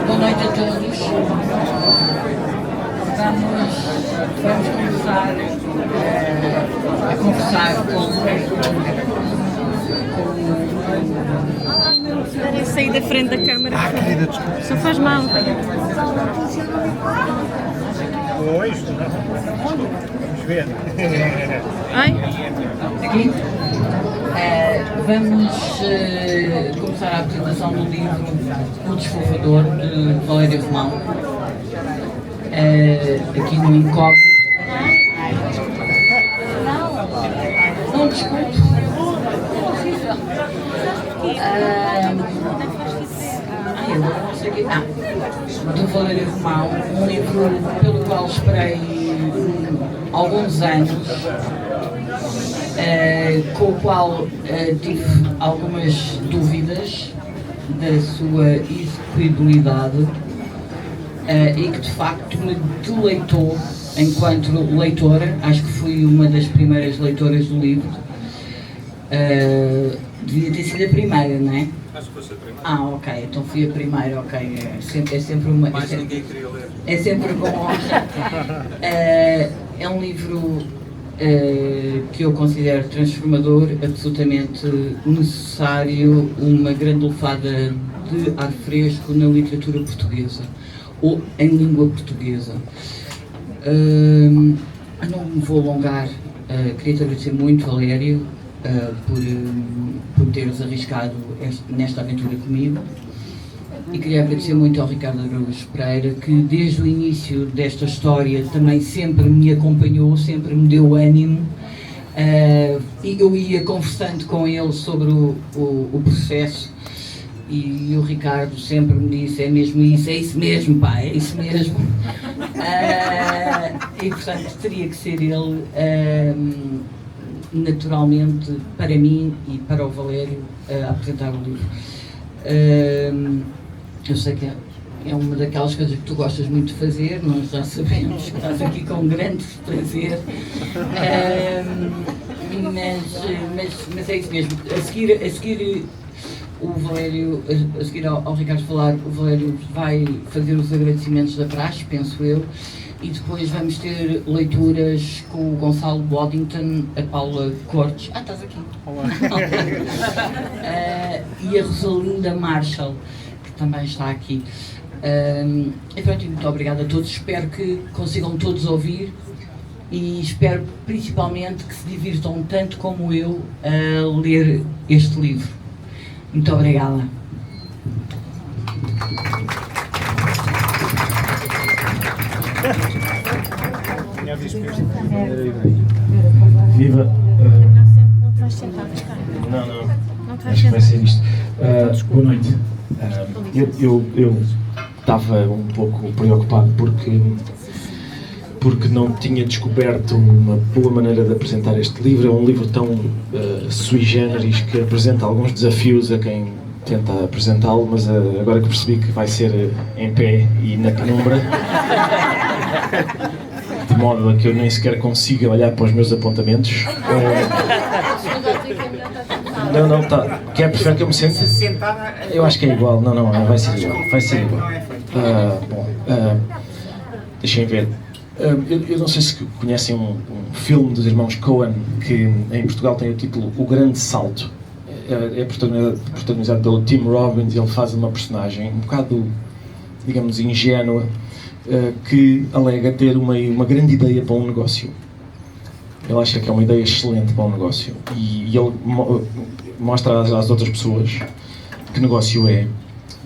Boa noite a todos. Vamos começar a conversar Para sair da frente da câmara. Querida, desculpa. Só faz mal. Pois, vamos ver. Ai? aqui. Vamos começar a apresentação do livro O Desfofador, de Valério Romão. Aqui no Incógnito. Não, desculpe. Agora não sei o que. Do Valério Romão, um livro pelo qual esperei alguns anos, com o qual tive algumas dúvidas da sua execuibilidade e que de facto me deleitou enquanto leitora. Acho que fui uma das primeiras leitoras do livro. Devia ter sido a primeira, não é? Acho que fosse a primeira. Ok, então fui a primeira, ok. É sempre uma. Mais ninguém queria ler. É sempre bom. É um livro que eu considero transformador, absolutamente necessário, uma grande lufada de ar fresco na literatura portuguesa, ou em língua portuguesa. Não me vou alongar, queria te agradecer muito, Valério, por teres arriscado nesta aventura comigo. E queria agradecer muito ao Ricardo Araújo Pereira, que desde o início desta história também sempre me acompanhou, sempre me deu ânimo. E eu ia conversando com ele sobre o processo, e o Ricardo sempre me disse: é mesmo isso, é isso mesmo, pá, é isso mesmo. E portanto teria que ser ele, naturalmente, para mim e para o Valério, a apresentar o livro. Eu sei que é uma daquelas coisas que tu gostas muito de fazer, nós já sabemos que estás aqui com grande prazer, mas é isso mesmo. A seguir o Valério, a seguir ao Ricardo falar, o Valério vai fazer os agradecimentos da praxe, penso eu, e depois vamos ter leituras com o Gonçalo Waddington, a Paula Cortes. Estás aqui. Olá. E a Rosalinda Marshall, que também está aqui. E pronto, muito obrigada a todos. Espero que consigam todos ouvir e espero principalmente que se divirtam tanto como eu a ler este livro. Muito obrigada. Viva! Não te vais sentar, Oscar. Não, Não te vais acho que vai sentar. ser isto. Boa noite. Eu estava um pouco preocupado porque não tinha descoberto uma boa maneira de apresentar este livro. É um livro tão sui generis que apresenta alguns desafios a quem tenta apresentá-lo, mas agora que percebi que vai ser em pé e na penumbra, de modo a que eu nem sequer consiga olhar para os meus apontamentos. Não, tá. Prefere que eu me sente? Eu acho que é igual. Não, vai ser igual. Vai ser igual. Deixem ver. Eu não sei se conhecem um filme dos irmãos Coen que em Portugal tem o título O Grande Salto. É protagonizado pelo Tim Robbins e ele faz uma personagem um bocado, digamos, ingênua, que alega ter uma grande ideia para um negócio. Ele acha que é uma ideia excelente para um negócio e ele mostra às outras pessoas que negócio é,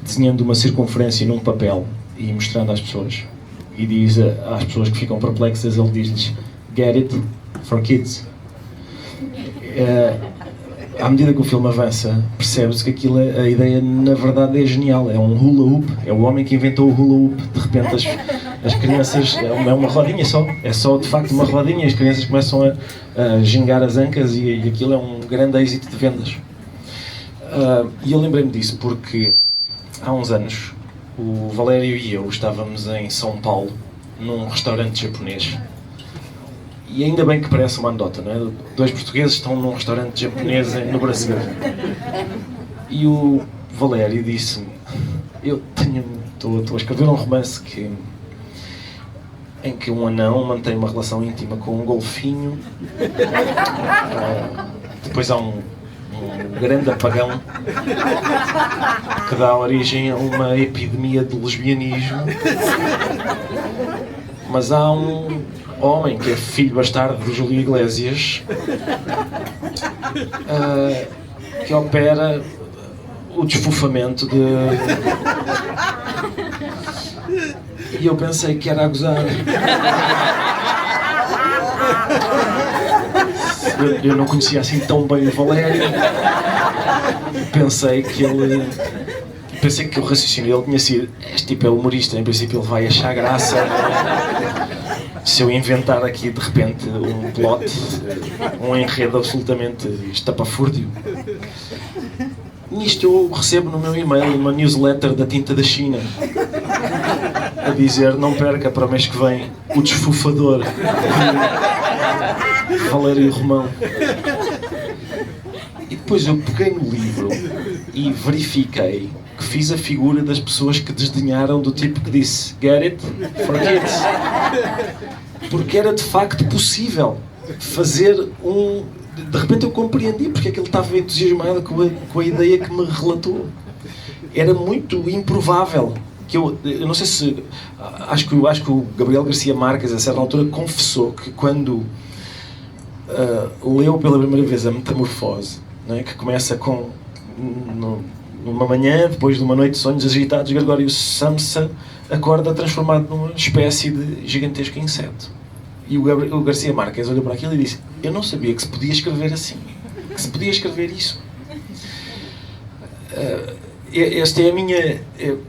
desenhando uma circunferência num papel e mostrando às pessoas. E diz às pessoas que ficam perplexas, ele diz-lhes: "Get it? For kids." À medida que o filme avança, percebe-se que a ideia na verdade é genial. É um hula hoop, é o homem que inventou o hula hoop. De repente as crianças, é uma rodinha só, é só de facto uma rodinha, e as crianças começam a gingar as ancas e aquilo é um grande êxito de vendas. E eu lembrei-me disso porque há uns anos o Valério e eu estávamos em São Paulo, num restaurante japonês. E ainda bem que parece uma anedota, não é? Dois portugueses estão num restaurante japonês no Brasil. E o Valério disse-me, estou a escrever um romance em que um anão mantém uma relação íntima com um golfinho. Depois há um grande apagão que dá origem a uma epidemia de lesbianismo. Mas há um homem que é filho bastardo de Júlio Iglesias que opera o desfufamento de... E eu pensei que era a gozar. Eu não conhecia assim tão bem o Valério. Pensei que o raciocínio dele tinha sido: este tipo é humorista, em princípio ele vai achar graça se eu inventar aqui de repente um plot, um enredo absolutamente estapafúrdio. Nisto eu recebo no meu e-mail uma newsletter da Tinta da China a dizer: não perca para o mês que vem o Desfufador de Valério Romão. E depois eu peguei no livro e verifiquei que fiz a figura das pessoas que desdenharam, do tipo que disse "Get it? For kids". Porque era de facto possível fazer um... De repente eu compreendi porque é que ele estava entusiasmado com a ideia que me relatou. Era muito improvável. Que eu não sei se... Acho que o Gabriel Garcia Marques, a certa altura, confessou que quando leu pela primeira vez a Metamorfose, não é? Que começa com... numa manhã, depois de uma noite de sonhos agitados, Gregório Samsa acorda transformado numa espécie de gigantesco inseto. E o Garcia Marques olhou para aquilo e disse: eu não sabia que se podia escrever assim, que se podia escrever isso. Esta é a minha...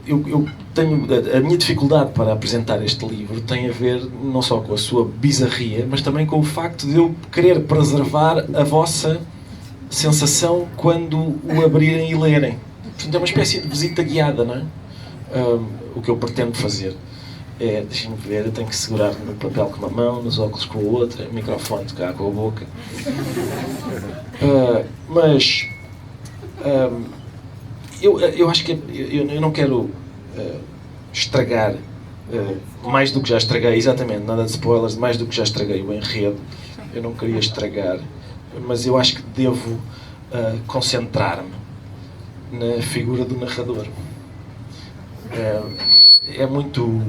Eu tenho... A minha dificuldade para apresentar este livro tem a ver não só com a sua bizarria, mas também com o facto de eu querer preservar a vossa sensação quando o abrirem e lerem. Portanto, é uma espécie de visita guiada, não é? O que eu pretendo fazer é... Deixem-me ver, eu tenho que segurar no papel com uma mão, nos óculos com a outra, o microfone tocar com a boca. Mas... Eu acho que eu não quero estragar mais do que já estraguei, exatamente, nada de spoilers, mais do que já estraguei o enredo. Eu não queria estragar, mas eu acho que devo concentrar-me na figura do narrador. É muito...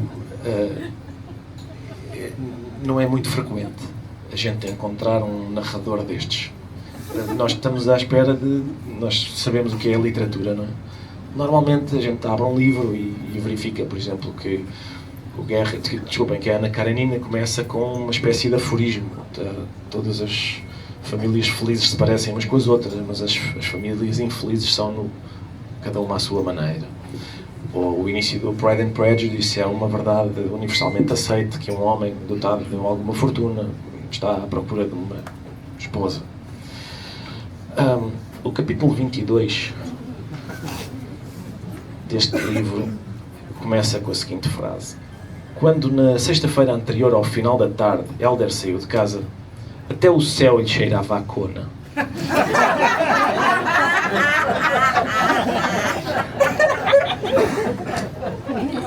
não é muito frequente a gente encontrar um narrador destes. Nós estamos à espera de... Nós sabemos o que é a literatura, não é? Normalmente a gente abre um livro e verifica, por exemplo, que que a Ana Karenina começa com uma espécie de aforismo. Todas as famílias felizes se parecem umas com as outras, mas as famílias infelizes são cada uma à sua maneira. Ou o início do Pride and Prejudice é uma verdade universalmente aceita, que um homem dotado de alguma fortuna está à procura de uma esposa. O capítulo 22 deste livro começa com a seguinte frase: quando na sexta-feira anterior ao final da tarde Helder saiu de casa, até o céu lhe cheirava a cona.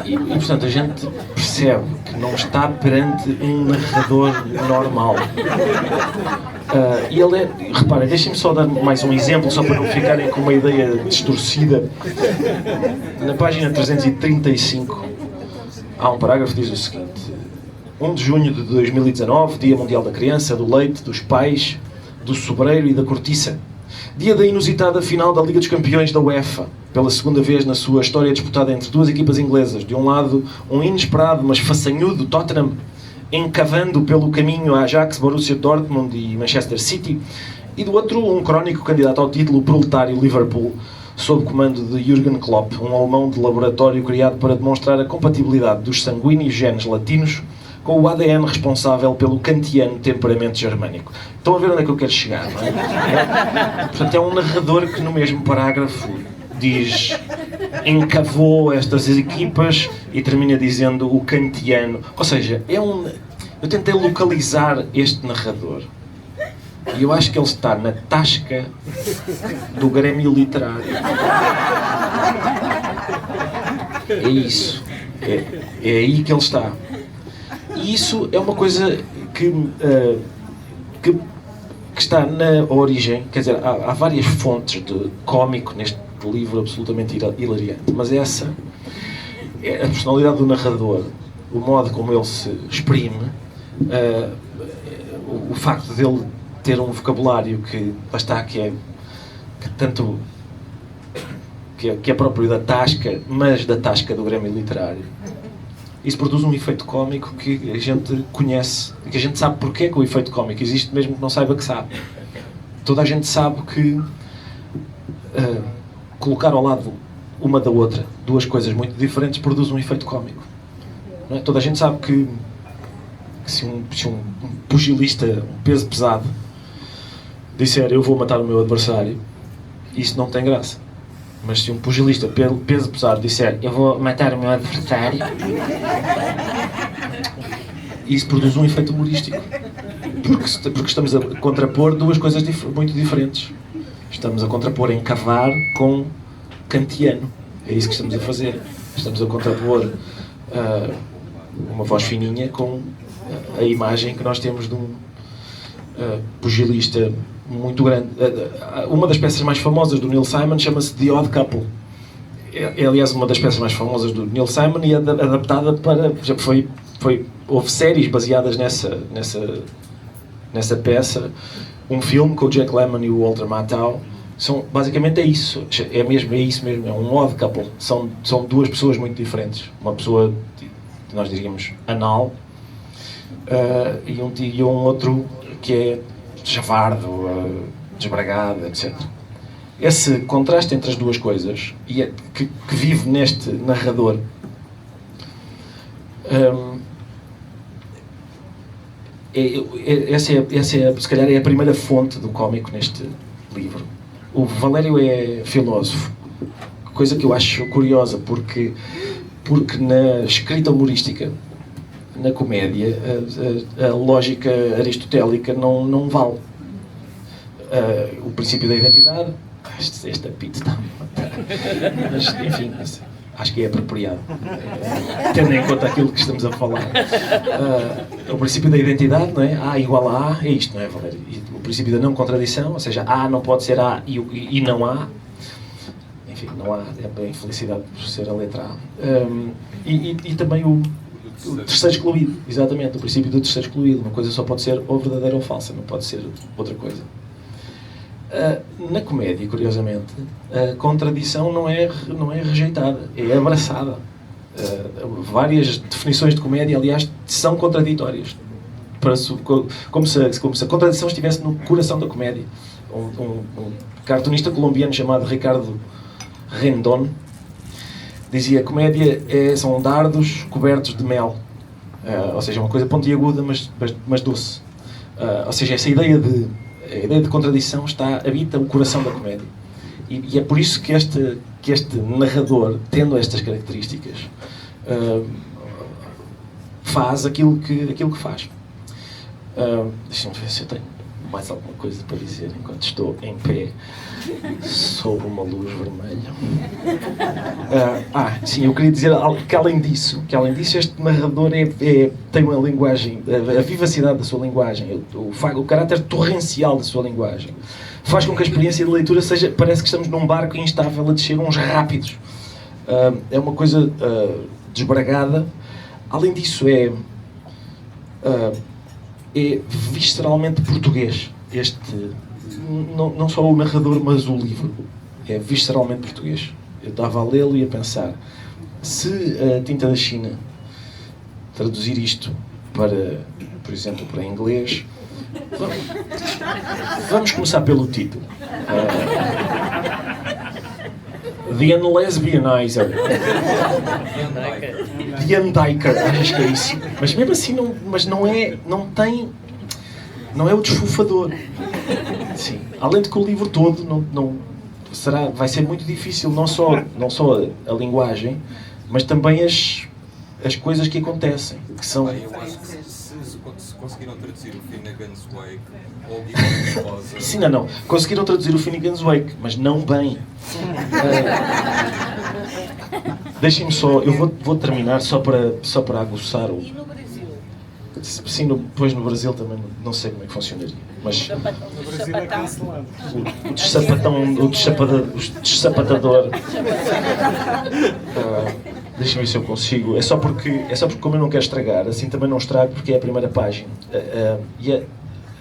E portanto a gente percebe que não está perante um narrador normal. E ele é... Reparem, deixem-me só dar mais um exemplo, só para não ficarem com uma ideia distorcida. Na página 335 há um parágrafo que diz o seguinte: 1 de junho de 2019, Dia Mundial da Criança, do Leite, dos Pais, do Sobreiro e da Cortiça. Dia da inusitada final da Liga dos Campeões da UEFA, pela segunda vez na sua história disputada entre duas equipas inglesas. De um lado, um inesperado mas façanhudo Tottenham, encavando pelo caminho a Ajax, Borussia Dortmund e Manchester City, e do outro, um crónico candidato ao título, o proletário Liverpool, sob comando de Jürgen Klopp, um alemão de laboratório criado para demonstrar a compatibilidade dos sanguíneos genes latinos com o ADN responsável pelo kantiano temperamento germânico. Estão a ver onde é que eu quero chegar, não é? Portanto, é um narrador que no mesmo parágrafo diz encavou estas equipas e termina dizendo o kantiano. Ou seja, eu tentei localizar este narrador E eu acho que ele está na tasca do Grêmio Literário. É isso. É aí que ele está. E isso é uma coisa que está na origem, quer dizer, há várias fontes de cómico neste livro absolutamente hilariante, mas essa é a personalidade do narrador, o modo como ele se exprime, o facto dele ter um vocabulário que, lá está, que é próprio da tasca, mas da tasca do Grêmio Literário. Isso produz um efeito cómico que a gente conhece, que a gente sabe porque é que o efeito cómico existe, mesmo que não saiba que sabe. Toda a gente sabe que colocar ao lado uma da outra duas coisas muito diferentes produz um efeito cómico. Não é? Toda a gente sabe que se um pugilista, um peso pesado, disser eu vou matar o meu adversário, isso não tem graça. Mas se um pugilista peso pesado disser eu vou matar o meu adversário, isso produz um efeito humorístico. Porque estamos a contrapor duas coisas muito diferentes. Estamos a contrapor encavar com kantiano. É isso que estamos a fazer. Estamos a contrapor uma voz fininha com a imagem que nós temos de um pugilista muito grande. Uma das peças mais famosas do Neil Simon chama-se The Odd Couple. É, aliás, uma das peças mais famosas do Neil Simon e adaptada para... houve séries baseadas nessa peça. Um filme com o Jack Lemmon e o Walter Matthau. Basicamente é isso. É isso mesmo. É um odd couple. São duas pessoas muito diferentes. Uma pessoa, nós diríamos, anal, e um outro que é chavardo, desbragado, etc. Esse contraste entre as duas coisas, e que vive neste narrador, essa se calhar é a primeira fonte do cómico neste livro. O Valério é filósofo, coisa que eu acho curiosa, porque na escrita humorística, na comédia, a lógica aristotélica não vale. O princípio da identidade, este apito está a matar. Mas, enfim, acho que é apropriado, tendo em conta aquilo que estamos a falar. O princípio da identidade, não é? A igual a A, é isto, não é, Valério? E o princípio da não contradição, ou seja, A não pode ser A e não A. Enfim, não há a infelicidade por ser a letra A. E também o terceiro excluído, exatamente, o princípio do terceiro excluído. Uma coisa só pode ser ou verdadeira ou falsa, não pode ser outra coisa. Na comédia, curiosamente, a contradição não é rejeitada, é abraçada. Várias definições de comédia, aliás, são contraditórias. Como se a contradição estivesse no coração da comédia. Um cartunista colombiano chamado Ricardo Rendón dizia: comédia são dardos cobertos de mel. Ou seja, uma coisa pontiaguda, mas doce. Ou seja, essa ideia de contradição habita o coração da comédia. E é por isso que este narrador, tendo estas características, faz aquilo que faz. Deixa-me ver se eu tenho mais alguma coisa para dizer enquanto estou em pé sob uma luz vermelha. Sim, eu queria dizer que além disso este narrador tem uma linguagem, a vivacidade da sua linguagem, o caráter torrencial da sua linguagem, faz com que a experiência de leitura parece que estamos num barco instável a descer uns rápidos. É uma coisa desbragada. Além disso, é visceralmente português. Não só o narrador, mas o livro é visceralmente português. Eu estava a lê-lo e a pensar, se a Tinta da China traduzir isto para, por exemplo, para inglês, vamos começar pelo título. The Unlesbianizer. The Undiker, acho que é isso. Mas mesmo assim não é o desfufador. Sim. Além de que o livro todo vai ser muito difícil, não só a linguagem, mas também as coisas que acontecem, que são... Eu acho que se conseguiram traduzir o Finnegan's Wake ou o Guilherme Esposa? Sim, não. Conseguiram traduzir o Finnegan's Wake, mas não bem. Deixem-me só, eu vou terminar só para aguçar o... E no Brasil? Sim, depois no Brasil também não sei como é que funcionaria. Mas No Brasil é cancelado. o dessapatão, o dessapatador. Deixa-me ver se eu consigo. É só porque como eu não quero estragar, assim também não estrago porque é a primeira página. E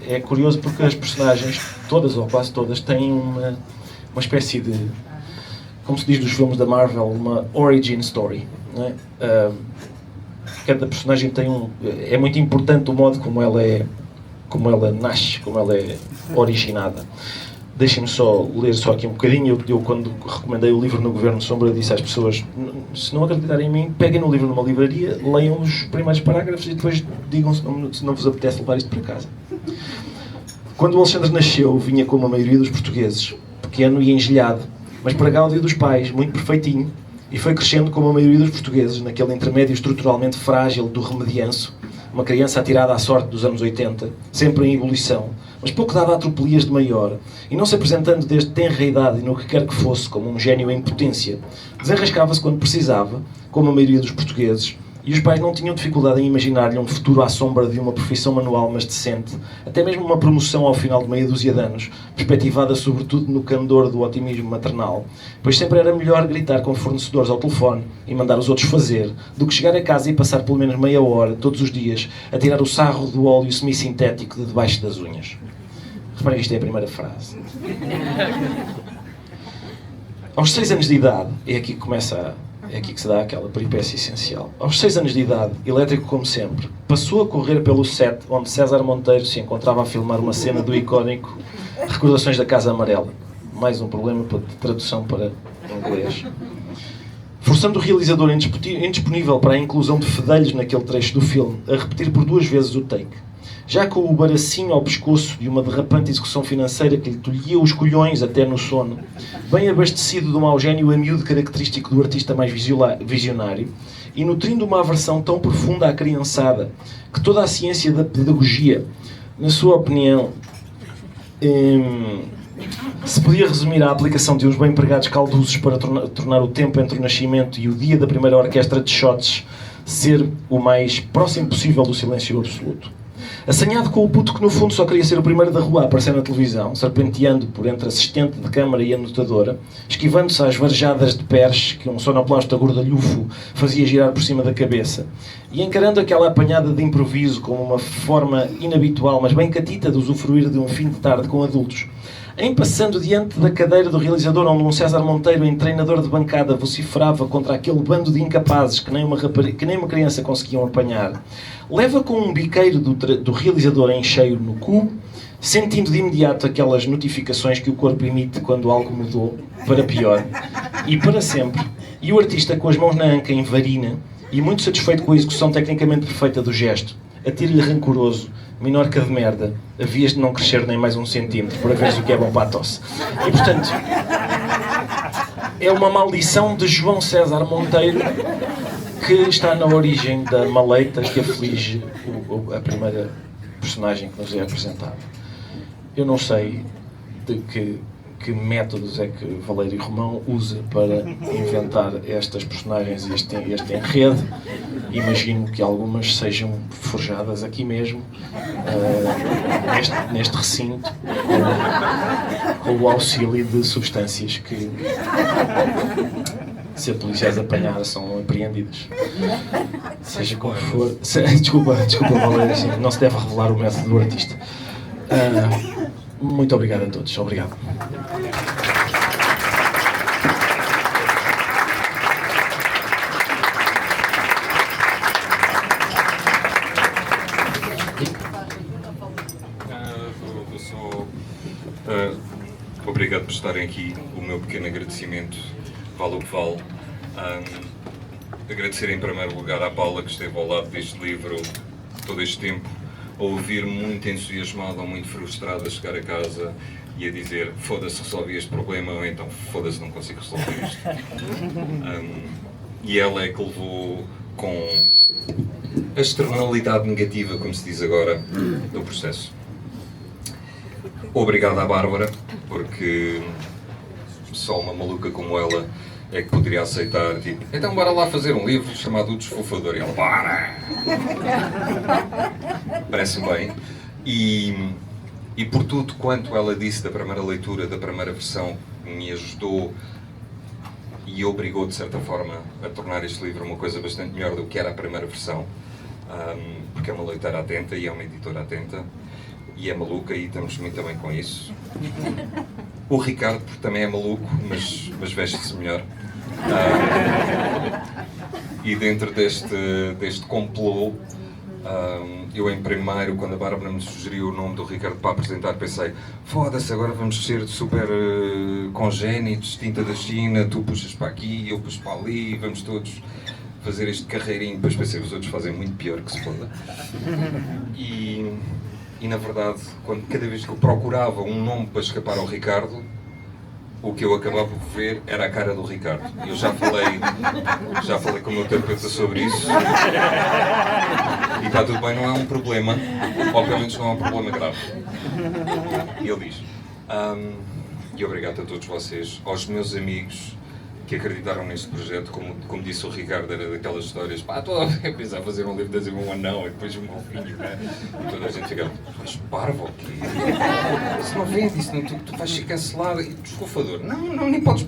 é curioso porque as personagens, todas ou quase todas, têm uma espécie de, como se diz nos filmes da Marvel, uma origin story. Não é? Cada personagem tem é muito importante o modo como ela nasce, como ela é originada. Deixem-me só ler aqui um bocadinho. Eu quando recomendei o livro no Governo Sombra, disse às pessoas, se não acreditarem em mim, peguem no livro numa livraria, leiam os primeiros parágrafos e depois digam se não vos apetece levar isto para casa. Quando o Alexandre nasceu, vinha como a maioria dos portugueses, pequeno e engelhado, mas para gáudio dos pais, muito perfeitinho, e foi crescendo como a maioria dos portugueses, naquele intermédio estruturalmente frágil do remedianço, uma criança atirada à sorte dos anos 80, sempre em ebulição, mas pouco dada a tropelias de maior, e não se apresentando desde tenra idade e no que quer que fosse como um gênio em potência, desenrascava-se quando precisava, como a maioria dos portugueses, e os pais não tinham dificuldade em imaginar-lhe um futuro à sombra de uma profissão manual mas decente, até mesmo uma promoção ao final de meia dúzia de anos, perspectivada sobretudo no candor do otimismo maternal, pois sempre era melhor gritar com fornecedores ao telefone e mandar os outros fazer, do que chegar a casa e passar pelo menos meia hora, todos os dias, a tirar o sarro do óleo semi-sintético de debaixo das unhas. Reparem que isto é a primeira frase. Aos 6 anos de idade, é aqui que se dá aquela peripécia essencial. Aos 6 anos de idade, elétrico como sempre, passou a correr pelo set onde César Monteiro se encontrava a filmar uma cena do icónico Recordações da Casa Amarela. Mais um problema de tradução para inglês. Forçando o realizador indisponível para a inclusão de fedelhos naquele trecho do filme, a repetir por 2 vezes o take. Já com o baracinho ao pescoço de uma derrapante execução financeira que lhe tolhia os colhões até no sono, bem abastecido de um mau gênio a miúdo característico do artista mais visionário, e nutrindo uma aversão tão profunda à criançada, que toda a ciência da pedagogia, na sua opinião, se podia resumir à aplicação de uns bem empregados calduços para tornar o tempo entre o nascimento e o dia da primeira orquestra de shots ser o mais próximo possível do silêncio absoluto. Assanhado com o puto que no fundo só queria ser o primeiro da rua a aparecer na televisão, serpenteando por entre assistente de câmara e anotadora, esquivando-se às varejadas de perche que um sonoplasta gordalhufo fazia girar por cima da cabeça, e encarando aquela apanhada de improviso como uma forma inabitual, mas bem catita de usufruir de um fim de tarde com adultos, em passando diante da cadeira do realizador onde um César Monteiro, em treinador de bancada, vociferava contra aquele bando de incapazes que nem uma criança conseguiam apanhar, leva com um biqueiro do realizador em cheio no cu, sentindo de imediato aquelas notificações que o corpo emite quando algo mudou, para pior, e para sempre, e o artista com as mãos na anca em varina, e muito satisfeito com a execução tecnicamente perfeita do gesto, atira-lhe rancoroso, minorca de merda, havias de não crescer nem mais 1 centímetro para veres o que é bom para a tosse. E portanto, é uma maldição de João César Monteiro que está na origem da maleita que aflige a primeira personagem que nos é apresentada. Eu não sei de que métodos é que Valério Romão usa para inventar estas personagens e este enredo. Imagino que algumas sejam forjadas aqui mesmo, neste recinto, com o auxílio de substâncias que, se a polícia as apanhar, são apreendidas. Seja como for... Desculpa, Valério, não se deve revelar o método do artista. Muito obrigado a todos. Obrigado. Obrigado por estarem aqui. O meu pequeno agradecimento vale o que vale. Agradecer em primeiro lugar à Paula, que esteve ao lado deste livro todo este tempo, a ouvir-me muito entusiasmada ou muito frustrada a chegar a casa e a dizer foda-se, resolvi este problema, ou então foda-se, não consigo resolver isto. E ela é que levou com a externalidade negativa, como se diz agora, do processo. Obrigado à Bárbara, porque só uma maluca como ela é que poderia aceitar, tipo, então bora lá fazer um livro chamado O Desfofador. E ela, bora! Parece-me bem. E por tudo quanto ela disse da primeira leitura, da primeira versão, me ajudou e obrigou, de certa forma, a tornar este livro uma coisa bastante melhor do que era a primeira versão. Porque é uma leitora atenta e é uma editora atenta. E é maluca e estamos muito bem com isso. O Ricardo também é maluco, mas veste-se melhor. E dentro deste complô, eu em primeiro, quando a Bárbara me sugeriu o nome do Ricardo para apresentar, pensei, foda-se, agora vamos ser super congénitos, tinta da China, tu puxas para aqui, eu puxo para ali, vamos todos fazer este carreirinho. Depois pensei, os outros fazem muito pior, que se foda. E na verdade, cada vez que eu procurava um nome para escapar ao Ricardo, o que eu acabava por ver era a cara do Ricardo. E eu já falei com o meu terapeuta sobre isso. E está tudo bem, não é um problema. Obviamente não é um problema grave. E ele diz, e obrigado a todos vocês, aos meus amigos que acreditaram neste projeto, como disse o Ricardo, era daquelas histórias, pá, estou a pensar fazer um livro de dizer um anão e depois um golfinho, né? E toda a gente fica, tu és parvo ou quê? Isso não vende, isso não, tu vais ser cancelado. E desculpador, não, nem podes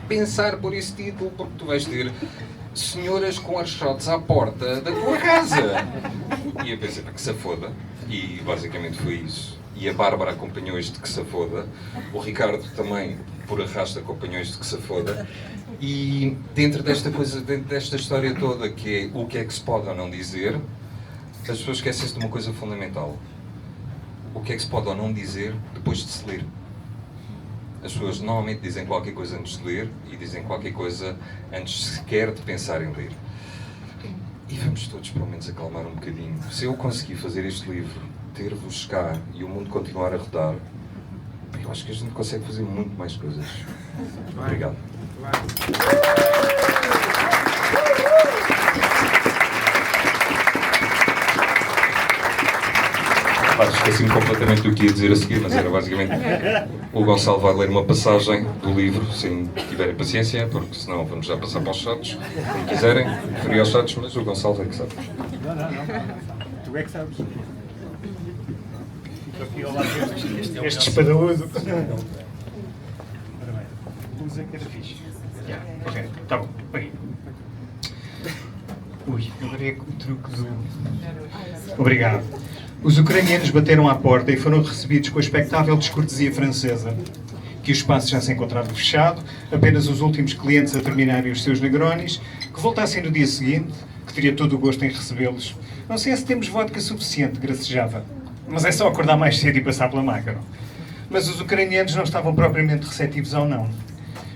pensar por esse título, porque tu vais ter senhoras com archotes à porta da tua casa. E eu pensei, pá, que se foda. E basicamente foi isso. E a Bárbara acompanhou este que se foda. O Ricardo também, por arrasto, acompanhou este que se foda. E dentro desta coisa, dentro desta história toda, que é o que é que se pode ou não dizer, as pessoas esquecem-se de uma coisa fundamental. O que é que se pode ou não dizer depois de se ler. As pessoas normalmente dizem qualquer coisa antes de ler e dizem qualquer coisa antes sequer de pensar em ler. E vamos todos, pelo menos, acalmar um bocadinho. Se eu conseguir fazer este livro, ter-vos cá e o mundo continuar a rodar, eu acho que a gente consegue fazer muito mais coisas. Obrigado. Esqueci-me completamente do que ia dizer a seguir, mas era basicamente o Gonçalo vai ler uma passagem do livro, se tiverem paciência, porque senão vamos já passar para os shots, como quiserem, referir aos shots, mas o Gonçalo é que sabe. Não. Tu é que sabes. Este espadaúdo. Luz é que era fixe. Ok, tá bom, peguei. Ui, agora é o truque do... Obrigado. Os ucranianos bateram à porta e foram recebidos com a expectável descortesia francesa. Que o espaço já se encontrava fechado, apenas os últimos clientes a terminarem os seus negronis, que voltassem no dia seguinte, que teria todo o gosto em recebê-los. Não sei se temos vodka suficiente, gracejava. Mas é só acordar mais cedo e passar pela máquina. Mas os ucranianos não estavam propriamente receptivos ao não.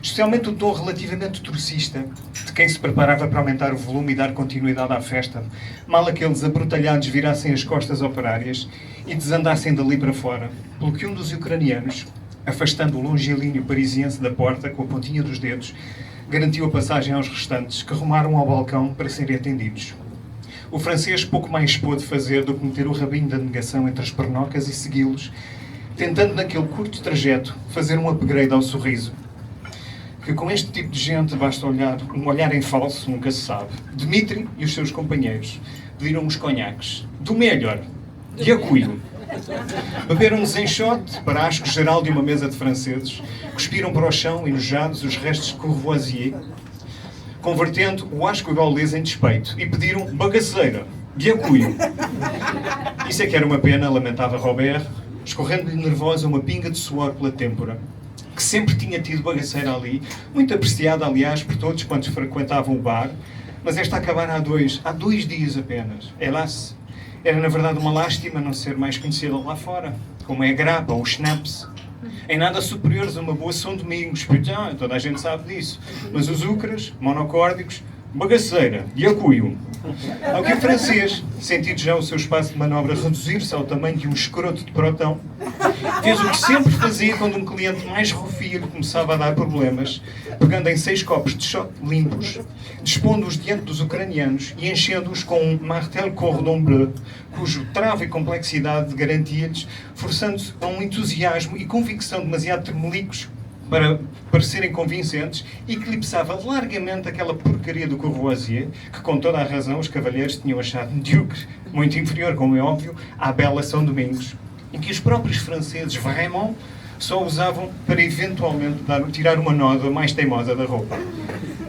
Especialmente o tom relativamente torcista de quem se preparava para aumentar o volume e dar continuidade à festa, mal aqueles abrutalhados virassem as costas operárias e desandassem dali para fora, pelo que um dos ucranianos, afastando o longilíneo parisiense da porta com a pontinha dos dedos, garantiu a passagem aos restantes, que rumaram ao balcão para serem atendidos. O francês pouco mais pôde fazer do que meter o rabinho da negação entre as pernocas e segui-los, tentando naquele curto trajeto fazer um upgrade ao sorriso. Que com este tipo de gente basta um olhar em falso, nunca se sabe. Dmitri e os seus companheiros pediram uns conhaques, do melhor, de acuio. Beberam-nos em shot, para asco geral de uma mesa de franceses, cuspiram para o chão, enojados, os restos de Courvoisier, convertendo o asco gaulês em despeito, e pediram bagaceira, de acuio. Isso é que era uma pena, lamentava Robert, escorrendo-lhe nervosa uma pinga de suor pela têmpora, que sempre tinha tido bagaceira ali, muito apreciada, aliás, por todos quantos frequentavam o bar, mas esta acabara há dois dias apenas. Hélas, era na verdade uma lástima não ser mais conhecida lá fora, como é a grapa ou o schnapps. Em nada superiores a uma boa São Domingos, putain, toda a gente sabe disso. Mas os úcaras, monocórdicos, bagaceira e acuio. Ao que o francês, sentindo já o seu espaço de manobra reduzir-se ao tamanho de um escroto de protão, fez o que sempre fazia quando um cliente mais rufia lhe começava a dar problemas, pegando em 6 copos de shot limpos, dispondo-os diante dos ucranianos e enchendo-os com um martel cordon bleu, cujo travo e complexidade garantia-lhes, forçando-se a um entusiasmo e convicção demasiado tremelicos para parecerem convincentes, eclipsava largamente aquela porcaria do Courvoisier, que com toda a razão os cavalheiros tinham achado medíocre, muito inferior, como é óbvio, à bela São Domingos, em que os próprios franceses vraiment só usavam para eventualmente tirar uma nódoa mais teimosa da roupa.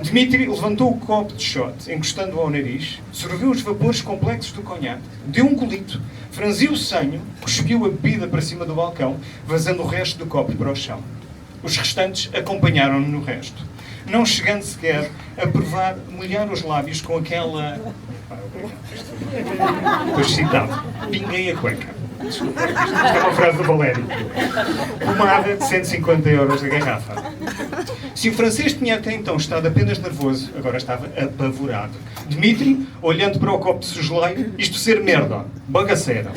Dmitri levantou o copo de shot, encostando-o ao nariz, sorveu os vapores complexos do conhaque, deu um golito, franziu o senho, cuspiu a bebida para cima do balcão, vazando o resto do copo para o chão. Os restantes acompanharam-no no resto, não chegando sequer a provar, molhar os lábios com aquela... Estou excitado. Pinguei a cueca. Desculpa, isto é uma frase do Valério. Pomada de 150 euros a garrafa. Se o francês tinha até então estado apenas nervoso, agora estava apavorado. Dmitri, olhando para o copo de soslaio, isto ser merda, bagaceira.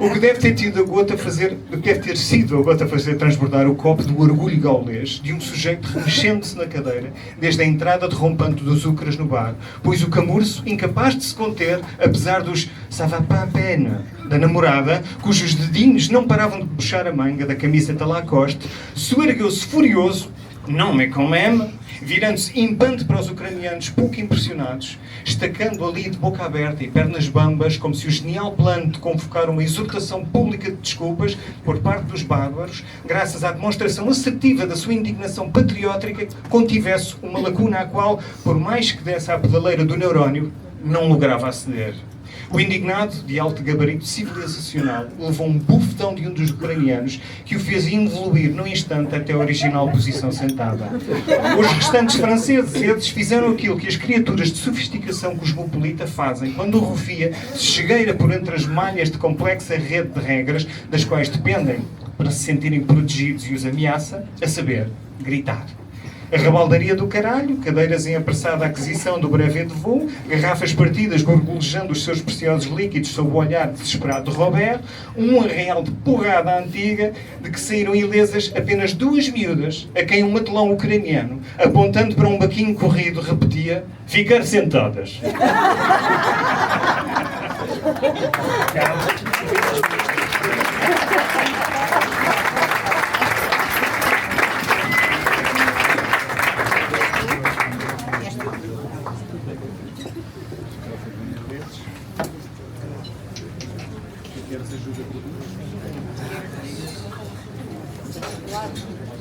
O que deve ter sido a gota a fazer transbordar o copo do orgulho gaulês de um sujeito remexendo-se na cadeira desde a entrada derrompante dos úcaras no bar, pois o camurço, incapaz de se conter, apesar dos ça va pas à peine da namorada, cujos dedinhos não paravam de puxar a manga da camiseta Lacoste, soergueu-se furioso, não me quand virando-se impante para os ucranianos pouco impressionados, estacando ali de boca aberta e pernas bambas, como se o genial plano de convocar uma exortação pública de desculpas por parte dos bárbaros, graças à demonstração assertiva da sua indignação patriótica, contivesse uma lacuna à qual, por mais que desse à pedaleira do neurónio, não lograva aceder. O indignado, de alto gabarito civilizacional, levou um bufetão de um dos ucranianos que o fez involuir num instante até a original posição sentada. Os restantes franceses fizeram aquilo que as criaturas de sofisticação cosmopolita fazem quando o rufia se chegueira por entre as malhas de complexa rede de regras das quais dependem para se sentirem protegidos e os ameaça, a saber, gritar. A rabaldaria do caralho, cadeiras em apressada aquisição do brevet de voo, garrafas partidas gorgolejando os seus preciosos líquidos sob o olhar desesperado de Robert, um arraial de porrada antiga de que saíram ilesas apenas 2 miúdas, a quem um matelão ucraniano, apontando para um baquinho corrido, repetia: ficar sentadas.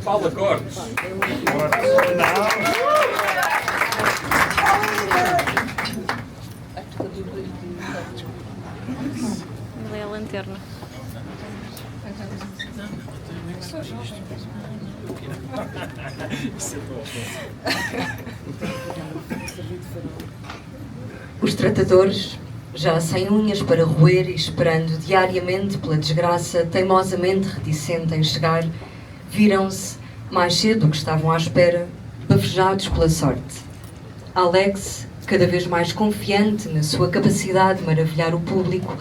Paula Cortes. Ele é a lanterna. Os tratadores, já sem unhas para roer e esperando diariamente pela desgraça teimosamente reticente em chegar, viram-se, mais cedo do que estavam à espera, bafejados pela sorte. Alex, cada vez mais confiante na sua capacidade de maravilhar o público,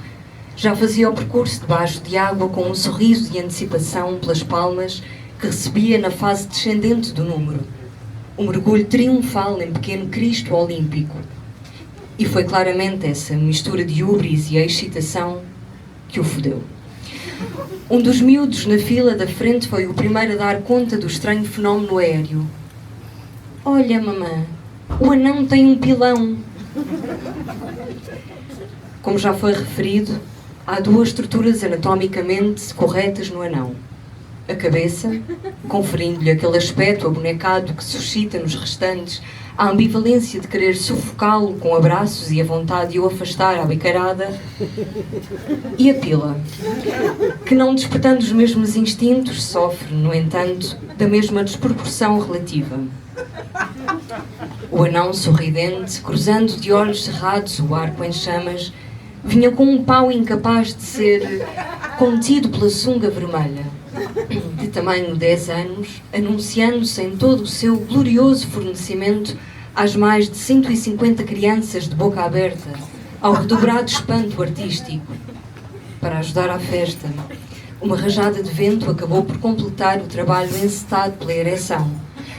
já fazia o percurso debaixo de água com um sorriso de antecipação pelas palmas que recebia na fase descendente do número. Um mergulho triunfal em pequeno Cristo olímpico. E foi claramente essa mistura de húbris e excitação que o fodeu. Um dos miúdos na fila da frente foi o primeiro a dar conta do estranho fenómeno aéreo. Olha, mamã, o anão tem um pilão. Como já foi referido, há 2 estruturas anatomicamente corretas no anão. A cabeça, conferindo-lhe aquele aspecto abonecado que suscita nos restantes a ambivalência de querer sufocá-lo com abraços e a vontade de o afastar à bicarada, e a pila, que não despertando os mesmos instintos, sofre, no entanto, da mesma desproporção relativa. O anão sorridente, cruzando de olhos cerrados o arco em chamas, vinha com um pau incapaz de ser contido pela sunga vermelha, de tamanho 10 anos, anunciando-se em todo o seu glorioso fornecimento às mais de 150 crianças de boca aberta, ao redobrado espanto artístico. Para ajudar à festa, uma rajada de vento acabou por completar o trabalho encetado pela ereção,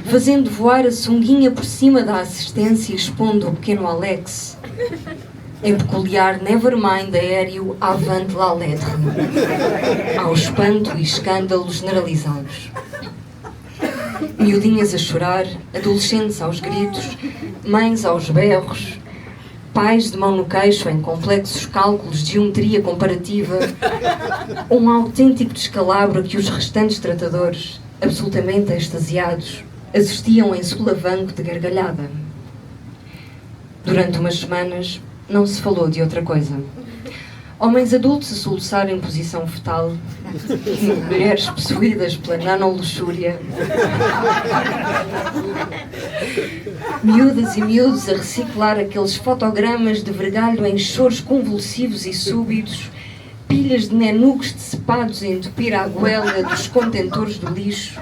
fazendo voar a sunguinha por cima da assistência e expondo o pequeno Alex em peculiar Nevermind aéreo avante la lettre, ao espanto e escândalo generalizados. Miudinhas a chorar, adolescentes aos gritos, mães aos berros, pais de mão no queixo em complexos cálculos de geometria comparativa, um autêntico descalabro a que os restantes tratadores, absolutamente extasiados, assistiam em solavanco de gargalhada. Durante umas semanas, não se falou de outra coisa. Homens adultos a soluçar em posição fetal, mulheres possuídas pela nanoluxúria, miúdas e miúdos a reciclar aqueles fotogramas de vergalho em choros convulsivos e súbitos, pilhas de nenucos decepados a entupir a goela dos contentores do lixo,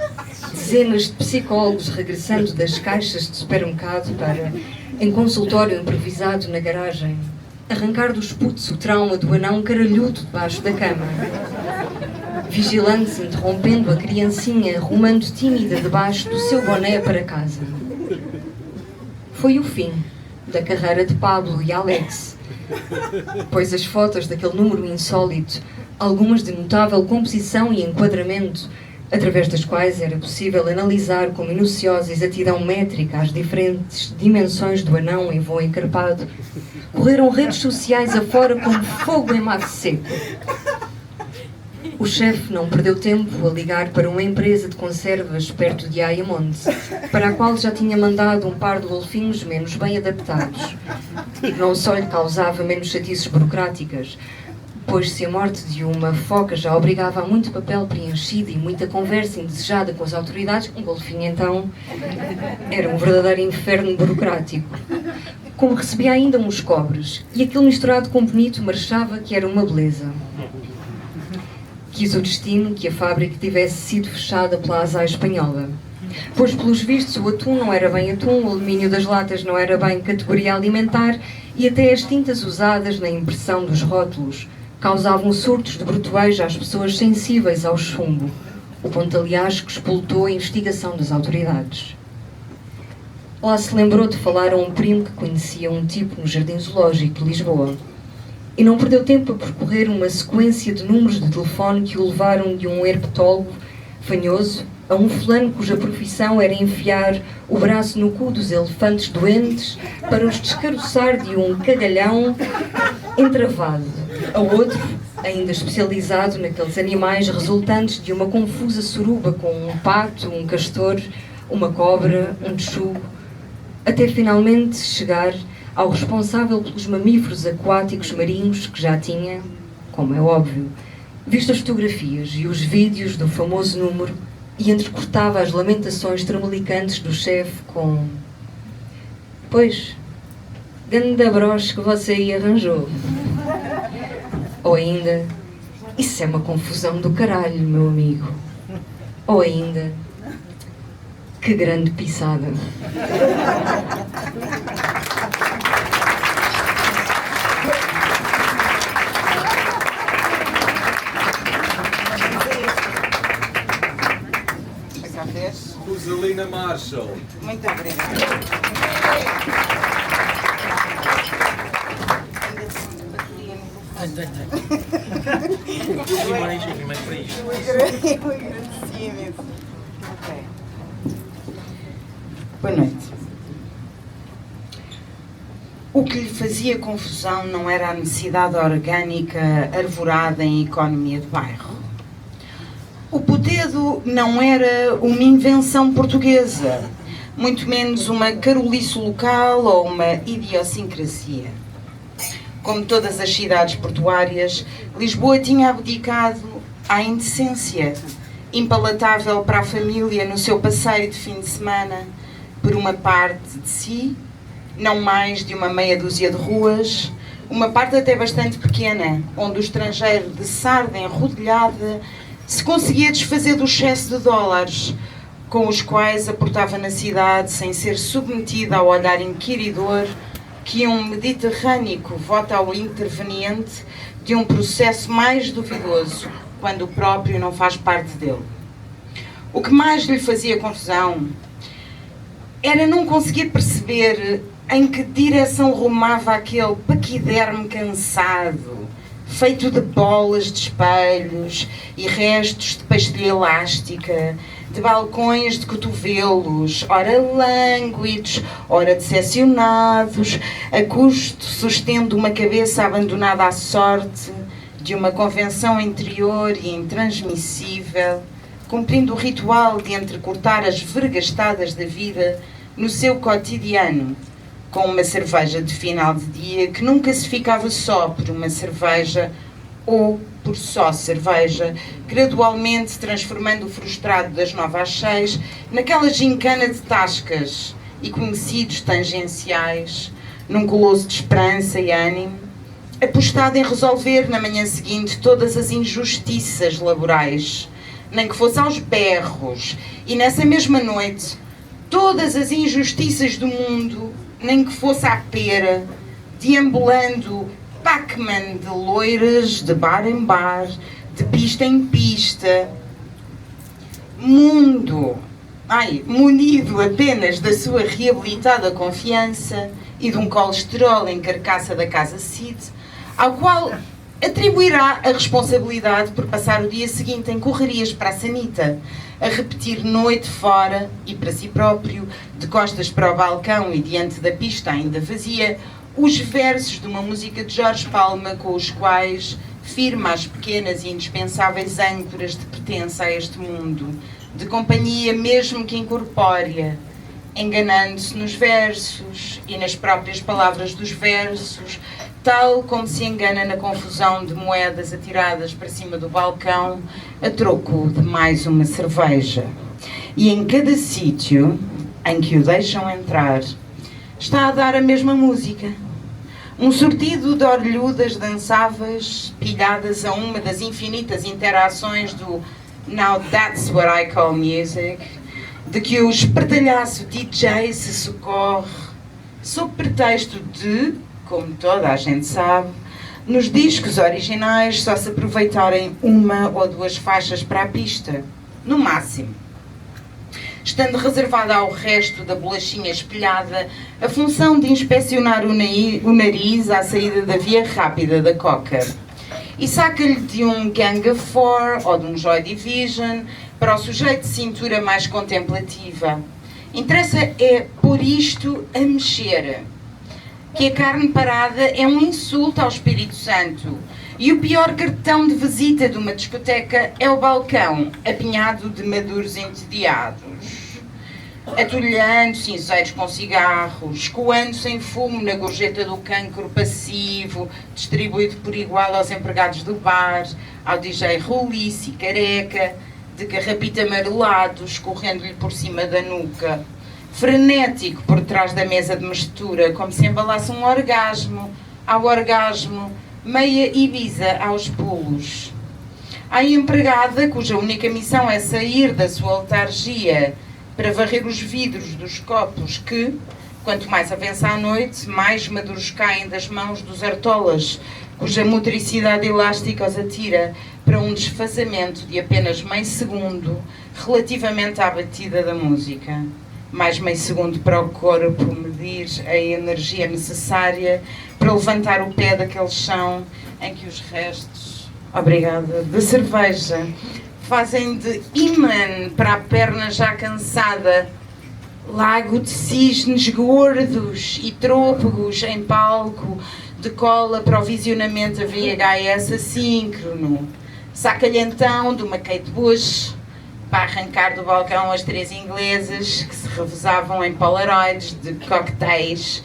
dezenas de psicólogos regressando das caixas de supermercado para, em consultório improvisado na garagem, arrancar dos putos o trauma do anão caralhudo debaixo da cama. Vigilantes interrompendo a criancinha rumando tímida debaixo do seu boné para casa. Foi o fim da carreira de Pablo e Alex, pois as fotos daquele número insólito, algumas de notável composição e enquadramento, através das quais era possível analisar com minuciosa exatidão métrica as diferentes dimensões do anão em voo encarpado, correram redes sociais afora como fogo em mato seco. O chefe não perdeu tempo a ligar para uma empresa de conservas perto de Ayamonte, para a qual já tinha mandado um par de golfinhos menos bem adaptados, e que não só lhe causava menos chatices burocráticas, pois se a morte de uma foca já obrigava a muito papel preenchido e muita conversa indesejada com as autoridades, um golfinho então era um verdadeiro inferno burocrático. Como recebia ainda uns cobres, e aquilo misturado com bonito marchava que era uma beleza. Quis o destino que a fábrica tivesse sido fechada pela ASAI espanhola, pois pelos vistos o atum não era bem atum, o alumínio das latas não era bem categoria alimentar e até as tintas usadas na impressão dos rótulos causavam surtos de brotoejo às pessoas sensíveis ao chumbo, o ponto aliás que expultou a investigação das autoridades. Lá se lembrou de falar a um primo que conhecia um tipo no Jardim Zoológico de Lisboa e não perdeu tempo a percorrer uma sequência de números de telefone que o levaram de um herpetólogo fanhoso a um fulano cuja profissão era enfiar o braço no cu dos elefantes doentes para os descaroçar de um cagalhão entravado, a outro, ainda especializado naqueles animais resultantes de uma confusa suruba com um pato, um castor, uma cobra, um texugo, até finalmente chegar ao responsável pelos mamíferos aquáticos marinhos que já tinha, como é óbvio, visto as fotografias e os vídeos do famoso número e entrecortava as lamentações tremelicantes do chefe com: "Pois, ganda broche que você aí arranjou." Ou ainda: "Isso é uma confusão do caralho, meu amigo." Ou ainda: "Que grande pisada." Rosalina Marshall. Muito obrigada. Eu agradeci imenso. Ok. Boa noite. O que lhe fazia confusão não era a necessidade orgânica arvorada em economia de bairro. O potedo não era uma invenção portuguesa, muito menos uma carolice local ou uma idiosincrasia. Como todas as cidades portuárias, Lisboa tinha abdicado à indecência, impalatável para a família no seu passeio de fim de semana, por uma parte de si, não mais de uma meia dúzia de ruas, uma parte até bastante pequena, onde o estrangeiro de sarda enrodilhada se conseguia desfazer do excesso de dólares, com os quais aportava na cidade sem ser submetida ao olhar inquiridor que um mediterrâneo vota ao interveniente de um processo mais duvidoso quando o próprio não faz parte dele. O que mais lhe fazia confusão era não conseguir perceber em que direção rumava aquele paquiderme cansado, feito de bolas de espelhos e restos de pastilha elástica, de balcões de cotovelos, ora lânguidos, ora decepcionados, a custo sustendo uma cabeça abandonada à sorte de uma convenção interior e intransmissível, cumprindo o ritual de entrecortar as vergastadas da vida no seu cotidiano, com uma cerveja de final de dia que nunca se ficava só por uma cerveja ou por só cerveja, gradualmente transformando o frustrado das 9 às 6 naquela gincana de tascas e conhecidos tangenciais, num colosso de esperança e ânimo, apostado em resolver na manhã seguinte todas as injustiças laborais, nem que fosse aos berros, e nessa mesma noite todas as injustiças do mundo, nem que fosse à pera, deambulando Pac-Man de loiras, de bar em bar, de pista em pista, munido apenas da sua reabilitada confiança e de um colesterol em carcaça da Casa Cid, ao qual atribuirá a responsabilidade por passar o dia seguinte em correrias para a sanita, a repetir noite fora e para si próprio, de costas para o balcão e diante da pista ainda vazia, os versos de uma música de Jorge Palma com os quais firma as pequenas e indispensáveis âncoras de pertença a este mundo, de companhia mesmo que incorpórea, enganando-se nos versos e nas próprias palavras dos versos, tal como se engana na confusão de moedas atiradas para cima do balcão a troco de mais uma cerveja. E em cada sítio em que o deixam entrar, está a dar a mesma música. Um sortido de orelhudas dançáveis, pilhadas a uma das infinitas interações do Now That's What I Call Music, de que o espertalhaço DJ se socorre, sob pretexto de, como toda a gente sabe, nos discos originais só se aproveitarem uma ou duas faixas para a pista, no máximo, estando reservada ao resto da bolachinha espelhada a função de inspecionar o nariz à saída da via rápida da coca. E saca-lhe de um Gang of Four ou de um Joy Division para o sujeito de cintura mais contemplativa. Interessa é pôr isto a mexer, que a carne parada é um insulto ao Espírito Santo. E o pior cartão de visita de uma discoteca é o balcão, apinhado de maduros entediados, atulhando cinzeiros com cigarros, escoando sem fumo na gorjeta do cancro passivo, distribuído por igual aos empregados do bar, ao DJ roliço e careca, de carrapita amarelado, escorrendo-lhe por cima da nuca, frenético por trás da mesa de mistura, como se embalasse um orgasmo, ao orgasmo, meia Ibiza aos pulos. Há empregada cuja única missão é sair da sua letargia para varrer os vidros dos copos que, quanto mais avança a noite, mais maduros caem das mãos dos artolas, cuja motricidade elástica os atira para um desfazamento de apenas meio segundo relativamente à batida da música. Mais meio segundo para o corpo medir a energia necessária para levantar o pé daquele chão em que os restos, obrigada, de cerveja fazem de imã para a perna já cansada, lago de cisnes gordos e trôpegos em palco, de cola para o visionamento a VHS assíncrono. Saca-lhe então de uma Kate Bush para arrancar do balcão as 3 inglesas que se revezavam em polaroids de cocktails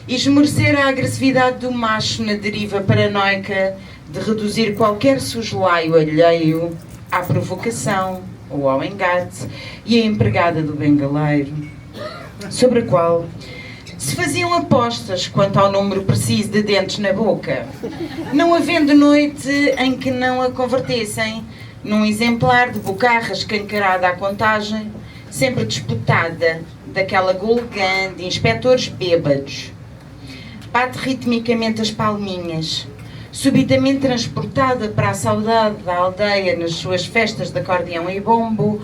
e esmorecer a agressividade do macho na deriva paranoica de reduzir qualquer sujelaio alheio à provocação ou ao engate e a empregada do bengaleiro, sobre a qual se faziam apostas quanto ao número preciso de dentes na boca, não havendo noite em que não a convertessem num exemplar de bocarra escancarada à contagem, sempre disputada, daquela Gulgã de inspectores bêbados. Bate ritmicamente as palminhas, subitamente transportada para a saudade da aldeia nas suas festas de acordeão e bombo,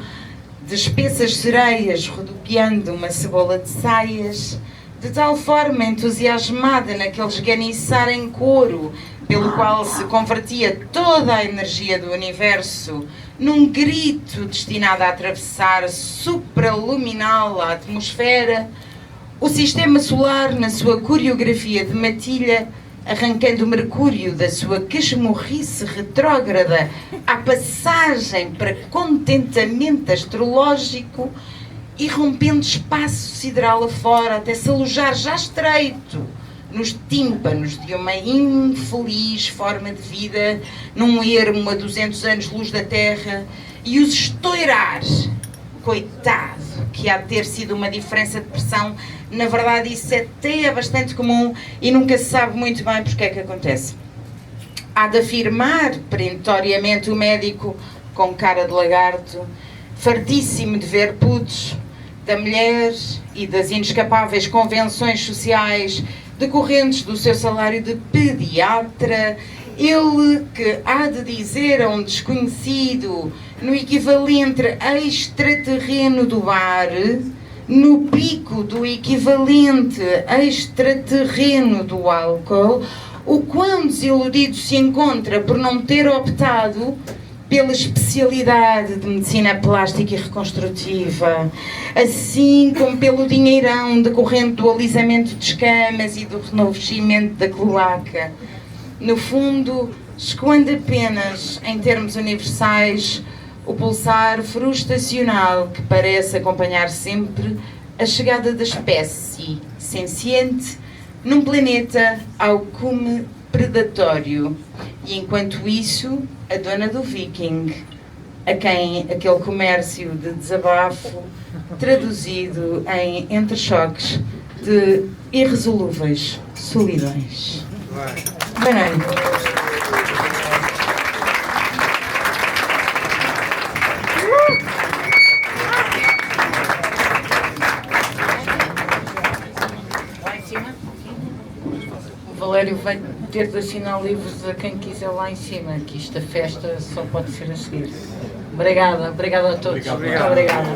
de espessas sereias rodopiando uma cebola de saias, de tal forma entusiasmada naquele esganiçar em coro, pelo qual se convertia toda a energia do universo num grito destinado a atravessar supraluminal a atmosfera, o sistema solar, na sua coreografia de matilha, arrancando o Mercúrio da sua casmurrice retrógrada à passagem para contentamento astrológico e rompendo espaço sideral afora até se alojar já estreito nos tímpanos de uma infeliz forma de vida, num ermo a 200 anos-luz da Terra, e os estoirar, coitado, que há de ter sido uma diferença de pressão. Na verdade, isso até é bastante comum e nunca se sabe muito bem porque é que acontece. Há de afirmar perentoriamente o médico com cara de lagarto, fartíssimo de ver putos, da mulher e das inescapáveis convenções sociais decorrentes do seu salário de pediatra, ele que há de dizer a um desconhecido, no equivalente extraterreno do bar, no pico do equivalente extraterreno do álcool, o quão desiludido se encontra por não ter optado pela especialidade de medicina plástica e reconstrutiva, assim como pelo dinheirão decorrente do alisamento de escamas e do renovimento da cloaca. No fundo, escoando apenas, em termos universais, o pulsar frustacional que parece acompanhar sempre a chegada da espécie senciente num planeta ao cume predatório. E enquanto isso, a dona do Viking, a quem aquele comércio de desabafo traduzido em entrechoques de irresolúveis solidões. Boa noite. O Valério vai ter de assinar livros a quem quiser lá em cima, que esta festa só pode ser a seguir. Obrigada a todos. Muito obrigada.